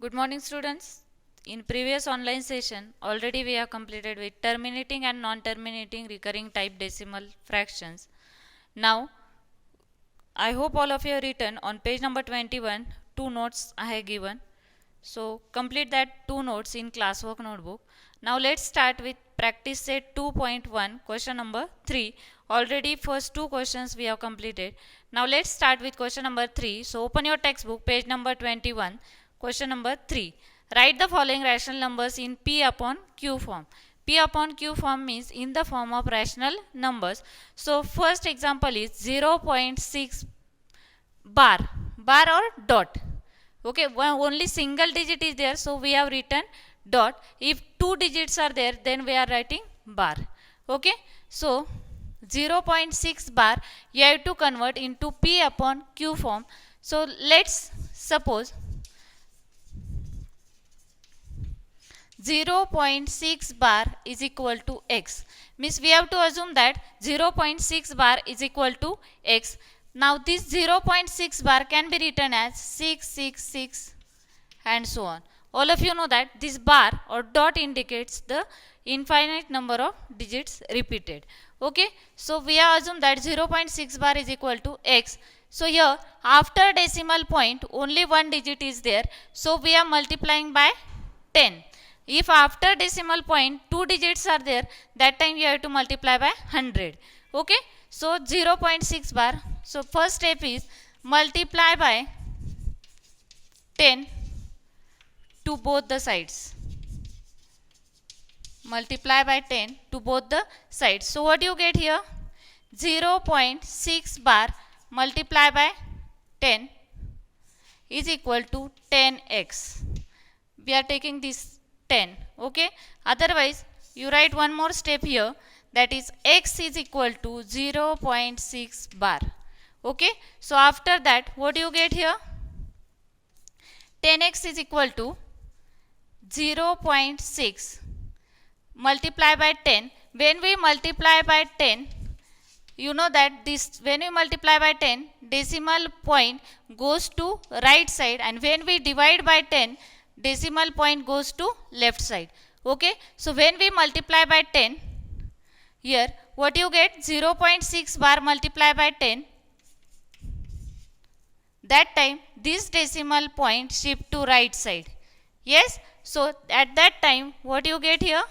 Good morning, students. In previous online session, already we have completed with terminating and non-terminating recurring type decimal fractions. Now, I hope all of you have written on page number 21, two notes I have given. So, complete that two notes in classwork notebook. Now, let's start with practice set 2.1, question number 3. Already first two questions we have completed. Now, let's start with question number 3. So, open your textbook, page number 21. Question number 3. Write the following rational numbers in P upon Q form. P upon Q form means in the form of rational numbers. So first example is 0.6 bar or dot. Okay, only single digit is there, so we have written dot. If two digits are there, then we are writing bar. Okay, so 0.6 bar you have to convert into P upon Q form. So let's suppose 0.6 bar is equal to x. Means we have to assume that 0.6 bar is equal to x. Now this 0.6 bar can be written as 666 and so on. All of you know that this bar or dot indicates the infinite number of digits repeated. Okay, so we have assumed that 0.6 bar is equal to x. So here after decimal point only one digit is there, so we are multiplying by 10. If after decimal point two digits are there, that time you have to multiply by 100. Okay, so 0.6 bar. So first step is multiply by 10 to both the sides. Multiply by 10 to both the sides. So what do you get here? 0.6 bar multiply by 10 is equal to 10x. We are taking this 10. Okay, otherwise you write one more step here, that is x is equal to 0.6 bar. Okay, so after that what do you get here? 10x is equal to 0.6 multiply by 10. When we multiply by 10, you know that this, when we multiply by 10, decimal point goes to right side, and when we divide by 10, decimal point goes to left side. Okay, so when we multiply by 10, here what you get? 0.6 bar multiply by 10. That time this decimal point shift to right side. Yes, so at that time what you get here?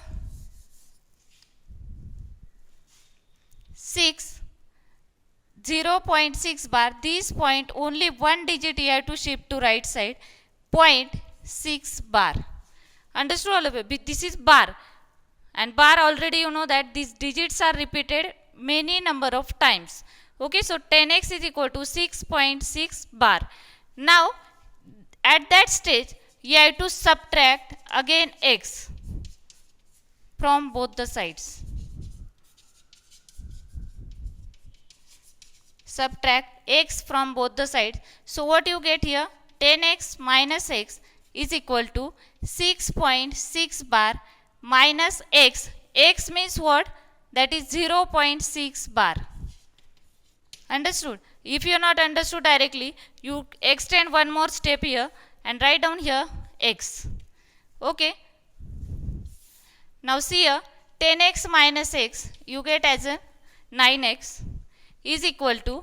0.6 bar, this point only one digit you have to shift to right side, 0.6 bar. Understood all of it? This is bar, and bar already you know that these digits are repeated many number of times. Okay, so 10x is equal to 6.6 bar. Now at that stage you have to subtract again x from both the sides. Subtract x from both the sides. So what you get here? 10x minus x is equal to 6.6 bar minus x. X means what? That is 0.6 bar. Understood? If you are not understood directly, you extend one more step here and write down here x. Okay. Now see here, 10x minus x you get as a 9x is equal to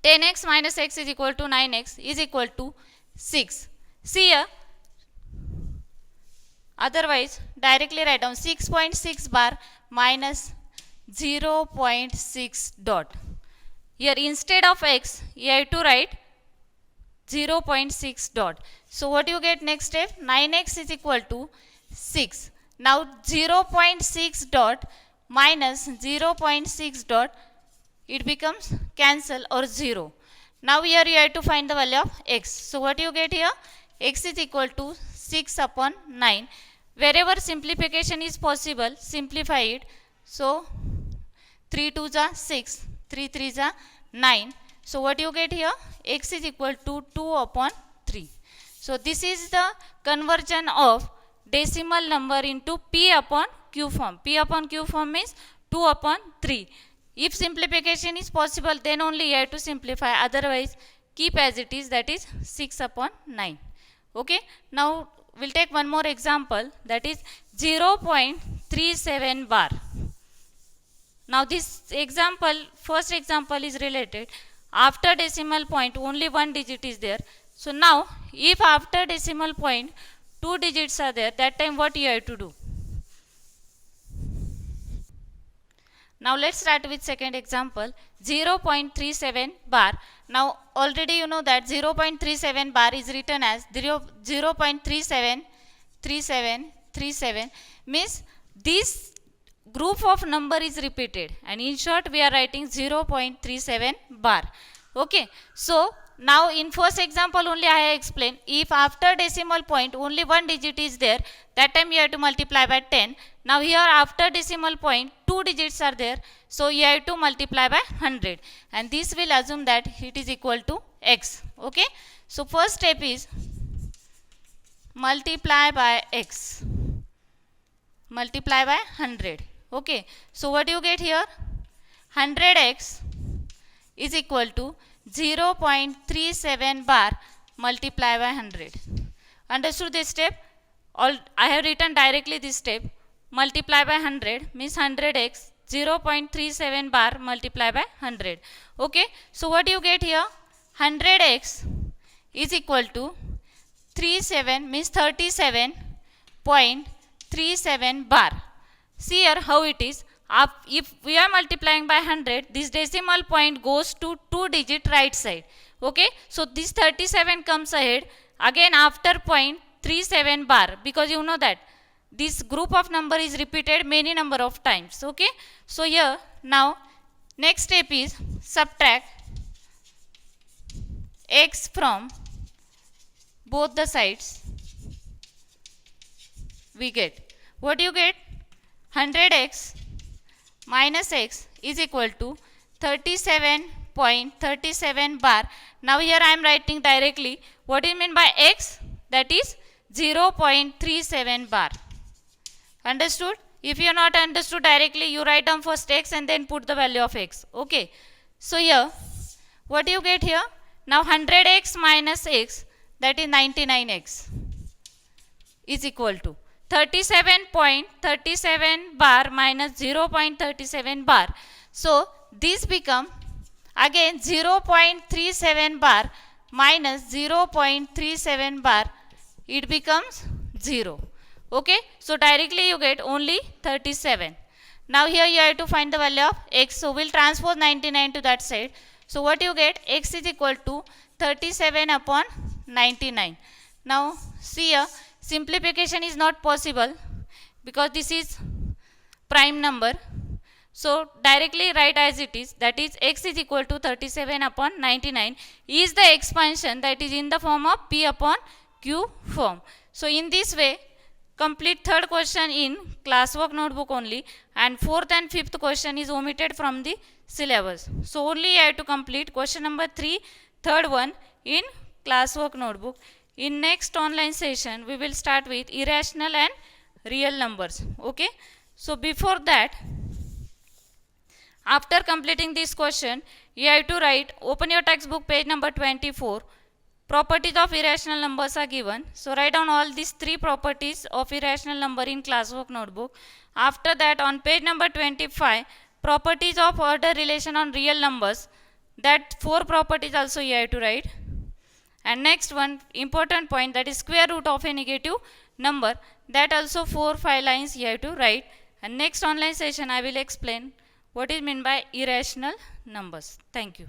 10x minus x is equal to 9x is equal to 6. See here, otherwise directly write down 6.6 bar minus 0.6 dot. Here instead of x you have to write 0.6 dot. So what you get next step? 9x is equal to 6. Now 0.6 dot minus 0.6 dot, it becomes cancel or 0. Now here you have to find the value of x. So what you get here? X is equal to 6 upon 9. Wherever simplification is possible, simplify it. So 3 2s are 6, 3 3s are 9. So what you get here? X is equal to 2 upon 3. So this is the conversion of decimal number into P upon Q form. P upon Q form means 2 upon 3. If simplification is possible, then only you have to simplify. Otherwise, keep as it is, that is 6 upon 9. Okay, now we'll take one more example, that is 0.37 bar. Now this example, first example is related. After decimal point only one digit is there. So now if after decimal point two digits are there, that time what you have to do? Now let's start with second example, 0.37 bar. Now already you know that 0.37 bar is written as 0.373737, means this group of number is repeated, and in short we are writing 0.37 bar. Okay, so now in first example only I have explained, if after decimal point only one digit is there, that time you have to multiply by 10. Now here after decimal point two digits are there, so you have to multiply by 100, and this will assume that it is equal to x. Okay, so first step is multiply by x, multiply by 100. Okay, so what do you get here? 100x is equal to 0.37 bar multiply by 100. Understood this step? All I have written directly this step. Multiply by 100 means 100x, 0.37 bar multiply by 100. Okay, so what do you get here? 100x is equal to 37 means 37.37 bar. See here how it is. If we are multiplying by 100, this decimal point goes to 2 digit right side. Okay, so this 37 comes ahead again after 0.37 bar, because you know that this group of number is repeated many number of times. Okay, so here now next step is subtract x from both the sides. We get, what do you get? 100x minus x is equal to 37.37 bar. Now here I am writing directly. What do you mean by x? That is 0.37 bar. Understood? If you are not understood directly, you write down first x and then put the value of x. Okay, so here what do you get here? Now 100x minus x, that is 99x, is equal to 37.37 bar minus 0.37 bar. So this become again 0.37 bar minus 0.37 bar, it becomes 0. Okay, so directly you get only 37. Now here you have to find the value of x, so we'll transpose 99 to that side. So what you get? X is equal to 37 upon 99. Now see here, simplification is not possible because this is prime number. So directly write as it is, that is x is equal to 37 upon 99 is the expansion that is in the form of p upon q form. So in this way complete third question in classwork notebook only, and fourth and fifth question is omitted from the syllabus. So only I have to complete question number 3, third one in classwork notebook. In next online session we will start with irrational and real numbers. Okay, so before that, after completing this question, you have to write, open your textbook page number 24. Properties of irrational numbers are given. So write down all these 3 properties of irrational number in classwork notebook. After that, on page number 25, properties of order relation on real numbers. That 4 properties also you have to write. And next one important point, that is square root of a negative number. That also 4-5 lines you have to write. And next online session I will explain what is meant by irrational numbers. Thank you.